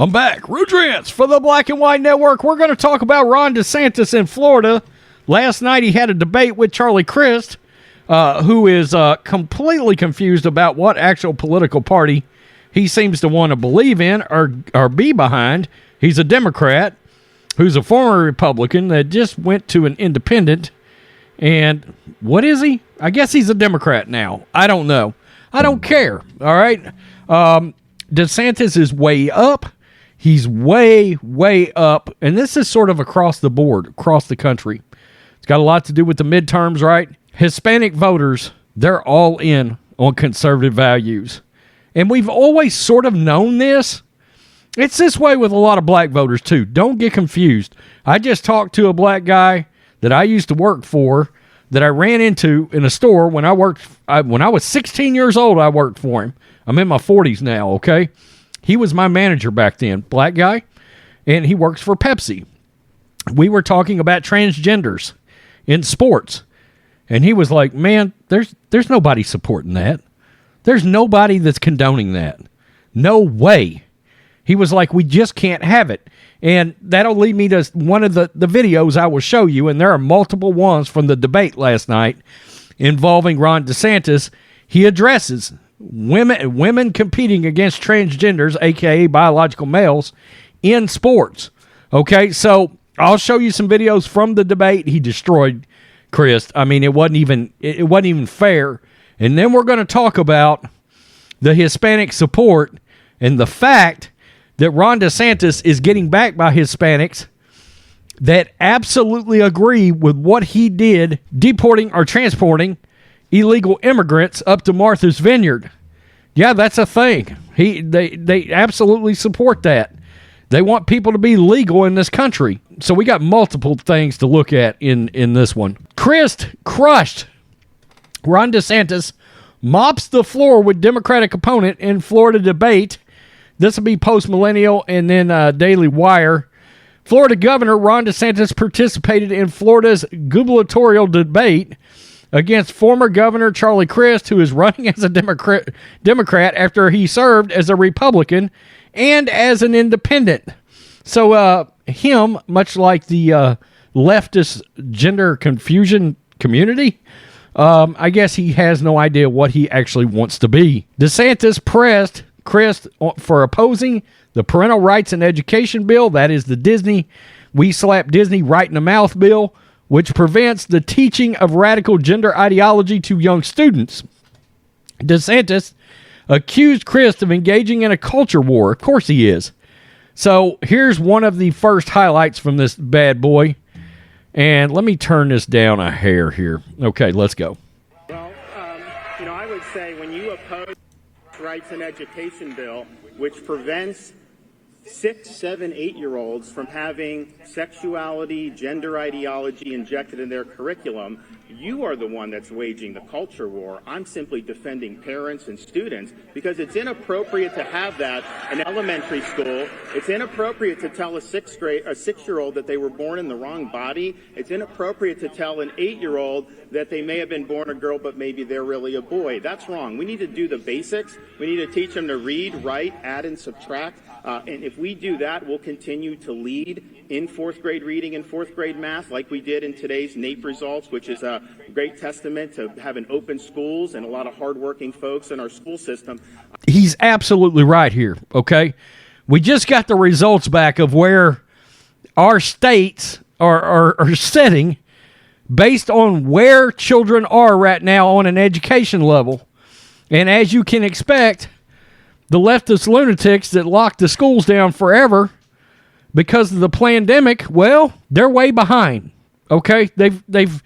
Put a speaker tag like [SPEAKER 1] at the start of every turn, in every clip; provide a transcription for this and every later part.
[SPEAKER 1] I'm back. Rudrance for the Black and White Network. We're going to talk about Ron DeSantis in Florida. Last night he had a debate with Charlie Crist, who is completely confused about what actual political party he seems to want to believe in or be behind. He's a Democrat who's a former Republican that just went to an independent. And what is he? I guess he's a Democrat now. I don't know. I don't care. All right. DeSantis is way up. He's way, way up. And this is sort of across the board, across the country. It's got a lot to do with the midterms, right? Hispanic voters, they're all in on conservative values. And we've always sort of known this. It's this way with a lot of black voters, too. Don't get confused. I just talked to a black guy that I used to work for that I ran into in a store when I was 16 years old. I worked for him. I'm in my 40s now, okay? He was my manager back then, black guy, and he works for Pepsi. We were talking about transgenders in sports, and he was like, man, there's nobody supporting that. There's nobody that's condoning that. No way. He was like, we just can't have it. And that'll lead me to one of the videos I will show you, and there are multiple ones from the debate last night involving Ron DeSantis. He addresses women competing against transgenders, a.k.a. biological males, in sports. Okay, so I'll show you some videos from the debate. He destroyed Crist. I mean, it wasn't even fair. And then we're going to talk about the Hispanic support and the fact that Ron DeSantis is getting backed by Hispanics that absolutely agree with what he did deporting or transporting illegal immigrants up to Martha's Vineyard. Yeah, that's a thing. They absolutely support that. They want people to be legal in this country. So we got multiple things to look at in this one. Crist crushed. Ron DeSantis mops the floor with Democratic opponent in Florida debate. This will be post-millennial and then Daily Wire. Florida Governor Ron DeSantis participated in Florida's gubernatorial debate against former Governor Charlie Crist, who is running as a Democrat after he served as a Republican and as an independent. So him, much like the leftist gender confusion community, I guess he has no idea what he actually wants to be. DeSantis pressed Crist for opposing the Parental Rights and Education Bill. That is the Disney, we slap Disney right in the mouth bill, which prevents the teaching of radical gender ideology to young students. DeSantis accused Crist of engaging in a culture war. Of course he is. So here's one of the first highlights from this bad boy. And let me turn this down a hair here. Okay, let's go.
[SPEAKER 2] Well, I would say when you oppose Rights and Education Bill, which prevents 6, 7, 8-year-olds from having sexuality, gender ideology injected in their curriculum, you are the one that's waging the culture war. I'm simply defending parents and students because it's inappropriate to have that in elementary school. It's inappropriate to tell a 6-year-old that they were born in the wrong body. It's inappropriate to tell an 8-year-old that they may have been born a girl, but maybe they're really a boy. That's wrong. We need to do the basics. We need to teach them to read, write, add, and subtract. And if we do that, we'll continue to lead in 4th grade reading and 4th grade math like we did in today's NAEP results, which is a great testament to having open schools and a lot of hardworking folks in our school system.
[SPEAKER 1] He's absolutely right here, okay? We just got the results back of where our states are setting based on where children are right now on an education level. And as you can expect, the leftist lunatics that locked the schools down forever because of the pandemic, well, they're way behind. Okay? They've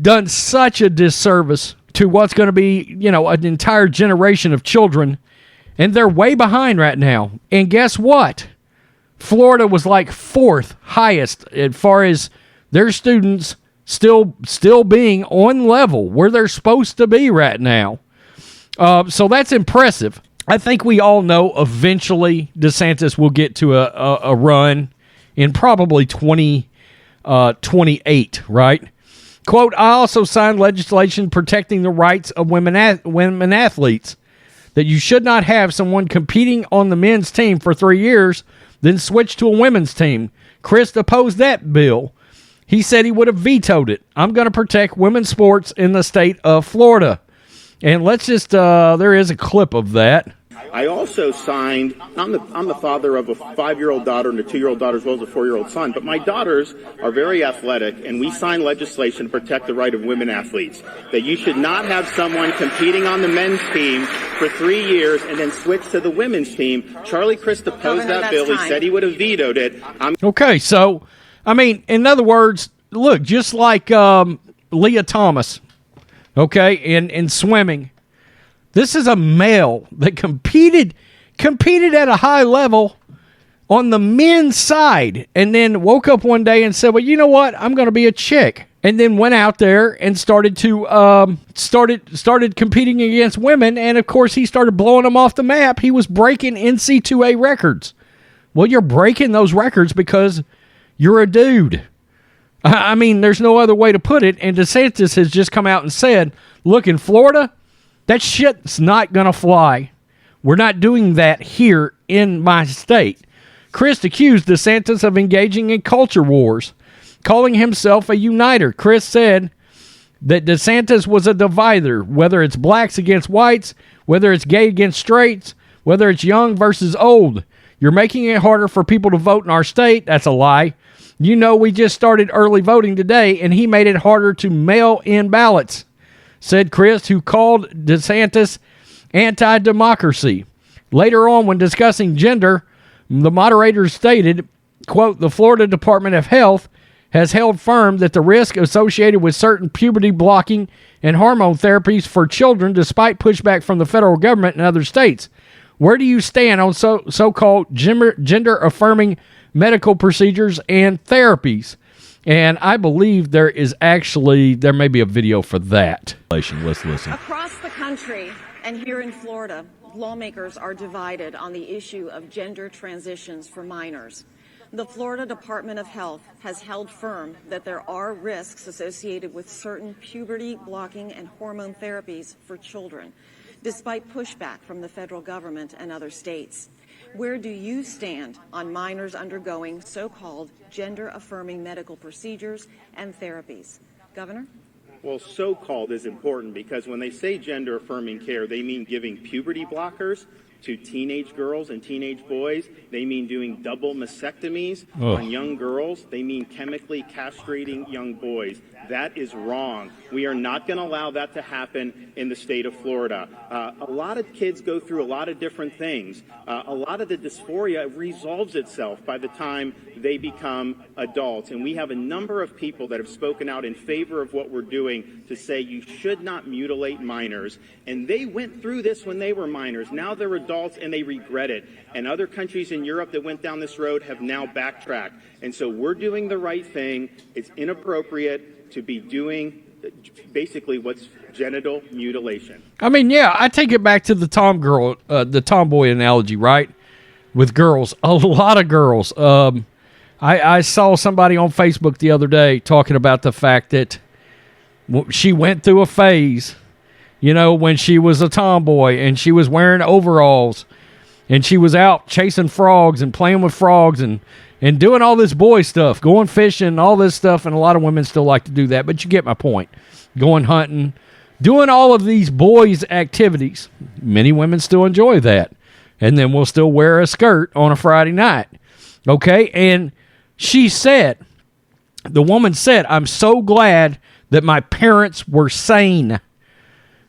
[SPEAKER 1] done such a disservice to what's going to be, an entire generation of children, and they're way behind right now. And guess what? Florida was like 4th highest as far as their students still being on level where they're supposed to be right now. So that's impressive. I think we all know eventually DeSantis will get to a run in probably 2028, right? Quote, I also signed legislation protecting the rights of women athletes, that you should not have someone competing on the men's team for 3 years then switched to a women's team. Crist opposed that bill. He said he would have vetoed it. I'm going to protect women's sports in the state of Florida. And let's just, there is a clip of that.
[SPEAKER 2] I also signed, I'm the father of a 5-year-old daughter and a 2-year-old daughter as well as a 4-year-old son, but my daughters are very athletic, and we signed legislation to protect the right of women athletes, that you should not have someone competing on the men's team for 3 years and then switch to the women's team. Charlie Crist opposed that bill. He said he would have vetoed it.
[SPEAKER 1] Okay, so, I mean, in other words, look, just like Leah Thomas, okay, in swimming, this is a male that competed at a high level on the men's side, and then woke up one day and said, well, you know what? I'm going to be a chick. And then went out there and started competing against women, and of course he started blowing them off the map. He was breaking NC2A records. Well, you're breaking those records because you're a dude. I mean, there's no other way to put it. And DeSantis has just come out and said, look, in Florida, that shit's not going to fly. We're not doing that here in my state. Crist accused DeSantis of engaging in culture wars, calling himself a uniter. Crist said that DeSantis was a divider, whether it's blacks against whites, whether it's gay against straights, whether it's young versus old. You're making it harder for people to vote in our state. That's a lie. You know, we just started early voting today, and he made it harder to mail in ballots, said Crist, who called DeSantis anti-democracy. Later on, when discussing gender, the moderator stated, quote, the Florida Department of Health has held firm that the risk associated with certain puberty blocking and hormone therapies for children, despite pushback from the federal government and other states. Where do you stand on so-called gender-affirming medical procedures and therapies? And I believe there may be a video for that. Let's listen.
[SPEAKER 3] Across the country and here in Florida, lawmakers are divided on the issue of gender transitions for minors. The Florida Department of Health has held firm that there are risks associated with certain puberty blocking and hormone therapies for children, despite pushback from the federal government and other states. Where do you stand on minors undergoing so-called gender-affirming medical procedures and therapies? Governor?
[SPEAKER 2] Well, so-called is important because when they say gender-affirming care, they mean giving puberty blockers to teenage girls and teenage boys. They mean doing double mastectomies on young girls. They mean chemically castrating young boys. That is wrong. We are not going to allow that to happen in the state of Florida. A lot of kids go through a lot of different things. A lot of the dysphoria resolves itself by the time they become adults. And we have a number of people that have spoken out in favor of what we're doing to say you should not mutilate minors. And they went through this when they were minors. Now they're adults and they regret it. And other countries in Europe that went down this road have now backtracked. And so we're doing the right thing. It's inappropriate to be doing basically what's genital mutilation.
[SPEAKER 1] I mean, yeah, I take it back to the tomboy analogy, right? With girls, a lot of girls. I saw somebody on Facebook the other day talking about the fact that she went through a phase, when she was a tomboy and she was wearing overalls and she was out chasing frogs and playing with frogs and doing all this boy stuff, going fishing, all this stuff, and a lot of women still like to do that, but you get my point. Going hunting, doing all of these boys' activities. Many women still enjoy that. And then we'll still wear a skirt on a Friday night. Okay? And the woman said, I'm so glad that my parents were sane.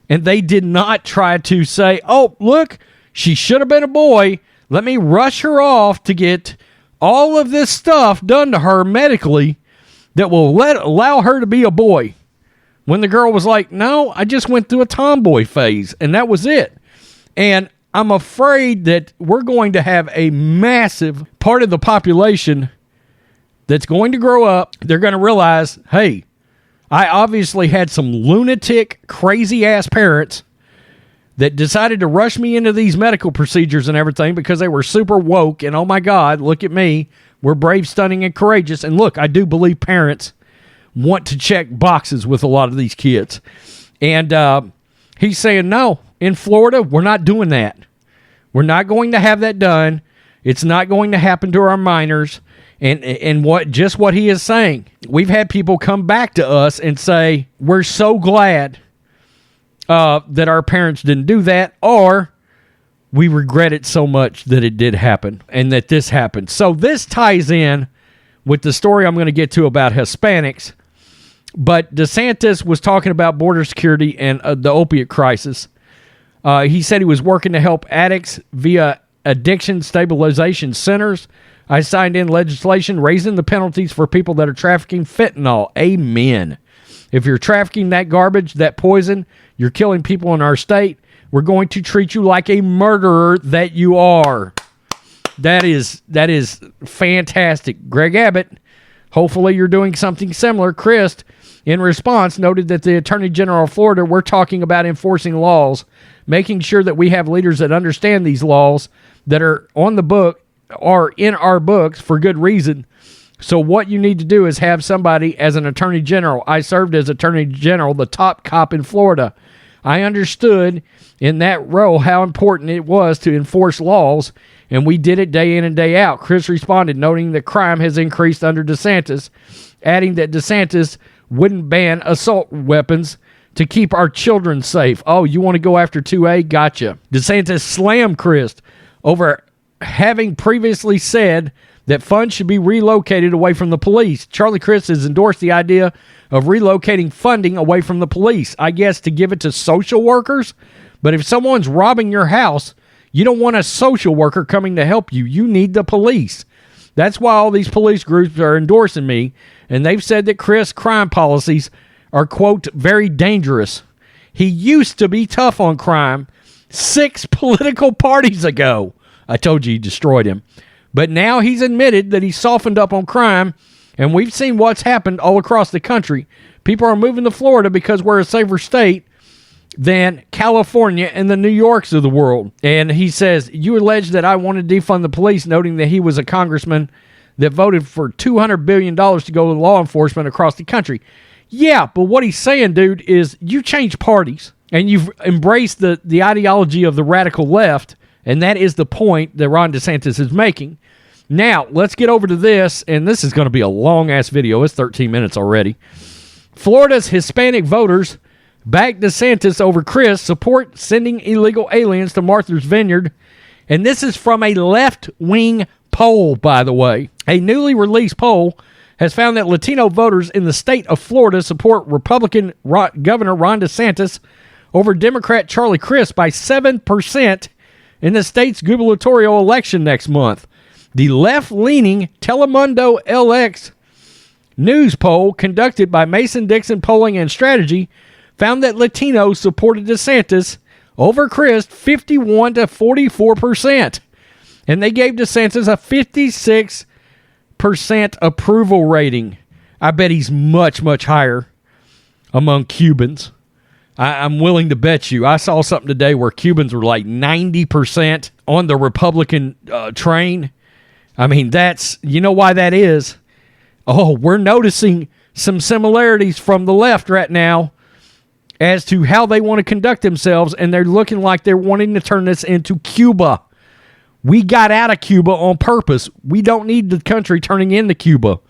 [SPEAKER 1] And they did not try to say, oh, look, she should have been a boy. Let me rush her off to get all of this stuff done to her medically that will allow her to be a boy. When the girl was like, no, I just went through a tomboy phase, and that was it. And I'm afraid that we're going to have a massive part of the population that's going to grow up. They're going to realize, hey, I obviously had some lunatic, crazy-ass parents that decided to rush me into these medical procedures and everything because they were super woke, and oh my God, look at me. We're brave, stunning, and courageous. And look, I do believe parents want to check boxes with a lot of these kids. And he's saying, no, in Florida, we're not doing that. We're not going to have that done. It's not going to happen to our minors. And what he is saying. We've had people come back to us and say, we're so glad that our parents didn't do that, or we regret it so much that it did happen and that this happened. So this ties in with the story I'm going to get to about Hispanics. But DeSantis was talking about border security and the opiate crisis. He said he was working to help addicts via addiction stabilization centers. I signed in legislation raising the penalties for people that are trafficking fentanyl. Amen. If you're trafficking that garbage, that poison, you're killing people in our state, we're going to treat you like a murderer that you are. That is fantastic. Greg Abbott, hopefully you're doing something similar. Crist, in response, noted that the Attorney General of Florida, we're talking about enforcing laws, making sure that we have leaders that understand these laws that are on the book, are in our books for good reason. So what you need to do is have somebody as an attorney general. I served as attorney general, the top cop in Florida. I understood in that role how important it was to enforce laws, and we did it day in and day out. Chris responded, noting that crime has increased under DeSantis, adding that DeSantis wouldn't ban assault weapons to keep our children safe. Oh, you want to go after 2A? Gotcha. DeSantis slammed Crist over having previously said that funds should be relocated away from the police. Charlie Crist has endorsed the idea of relocating funding away from the police, I guess to give it to social workers. But if someone's robbing your house, you don't want a social worker coming to help you. You need the police. That's why all these police groups are endorsing me, and they've said that Crist's crime policies are, quote, very dangerous. He used to be tough on crime 6 political parties ago. I told you he destroyed him. But now he's admitted that he's softened up on crime, and we've seen what's happened all across the country. People are moving to Florida because we're a safer state than California and the New Yorks of the world. And he says, you allege that I want to defund the police, noting that he was a congressman that voted for $200 billion to go to law enforcement across the country. Yeah, but what he's saying, dude, is you change parties, and you've embraced the ideology of the radical left. And that is the point that Ron DeSantis is making. Now, let's get over to this, and this is going to be a long-ass video. It's 13 minutes already. Florida's Hispanic voters back DeSantis over Crist, support sending illegal aliens to Martha's Vineyard. And this is from a left-wing poll, by the way. A newly released poll has found that Latino voters in the state of Florida support Republican Governor Ron DeSantis over Democrat Charlie Crist by 7%. in the state's gubernatorial election next month. The left-leaning Telemundo LX news poll conducted by Mason-Dixon Polling and Strategy found that Latinos supported DeSantis over Crist 51 to 44%. And they gave DeSantis a 56% approval rating. I bet he's much, much higher among Cubans. I'm willing to bet you. I saw something today where Cubans were like 90% on the Republican train. I mean, that's, you know why that is? Oh, we're noticing some similarities from the left right now as to how they want to conduct themselves, and they're looking like they're wanting to turn this into Cuba. We got out of Cuba on purpose. We don't need the country turning into Cuba.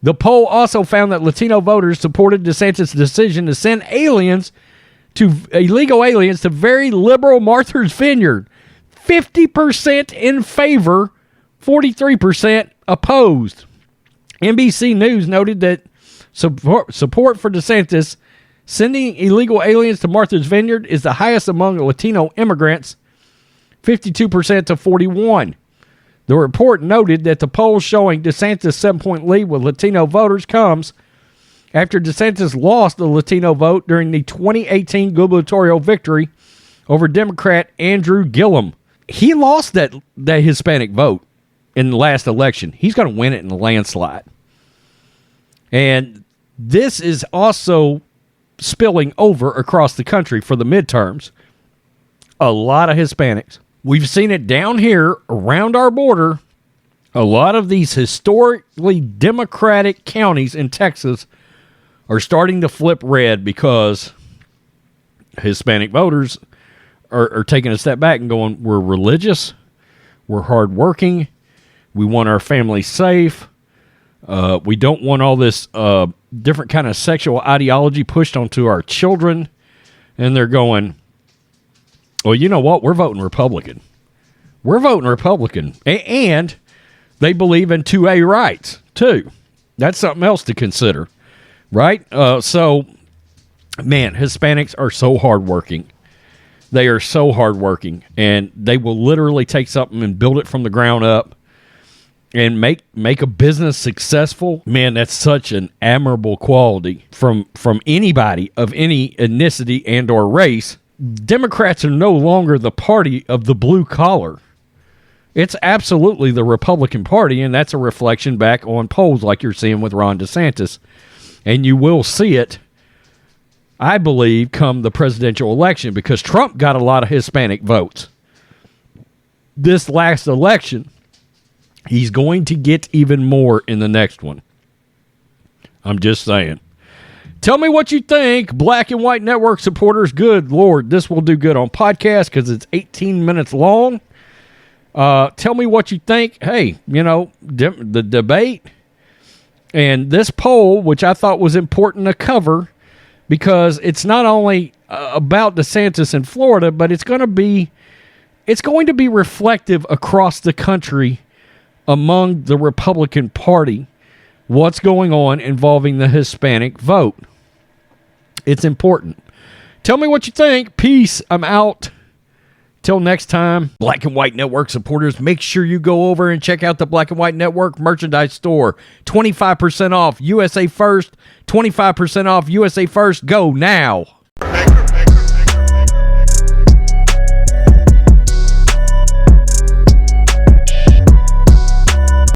[SPEAKER 1] The poll also found that Latino voters supported DeSantis' decision to send illegal aliens to very liberal Martha's Vineyard. 50% in favor, 43% opposed. NBC News noted that support for DeSantis sending illegal aliens to Martha's Vineyard is the highest among Latino immigrants, 52% to 41%. The report noted that the poll showing DeSantis' 7-point lead with Latino voters comes after DeSantis lost the Latino vote during the 2018 gubernatorial victory over Democrat Andrew Gillum. He lost that Hispanic vote in the last election. He's going to win it in a landslide. And this is also spilling over across the country for the midterms. A lot of Hispanics. We've seen it down here around our border. A lot of these historically Democratic counties in Texas are starting to flip red because Hispanic voters are taking a step back and going, we're religious, We're hardworking. We want our family safe. We don't want all this different kind of sexual ideology pushed onto our children. And they're going, well, you know what? We're voting Republican. We're voting Republican. And they believe in 2A rights, too. That's something else to consider, right? So, man, Hispanics are so hardworking. They are so hardworking. And they will literally take something and build it from the ground up and make a business successful. Man, that's such an admirable quality from anybody of any ethnicity and or race. Democrats are no longer the party of the blue collar. It's absolutely the Republican Party, and that's a reflection back on polls like you're seeing with Ron DeSantis. And you will see it, I believe, come the presidential election, because Trump got a lot of Hispanic votes. This last election, he's going to get even more in the next one. I'm just saying. Tell me what you think, Black and White Network supporters. Good Lord, this will do good on podcast because it's 18 minutes long. Tell me what you think. Hey, you know, the debate and this poll, which I thought was important to cover, because it's not only about DeSantis in Florida, but it's going to be reflective across the country among the Republican Party, what's going on involving the Hispanic vote. It's important. Tell me what you think. Peace. I'm out. Till next time, Black and White Network supporters, make sure you go over and check out the Black and White Network merchandise store. 25% off USA First. 25% off USA First. Go now.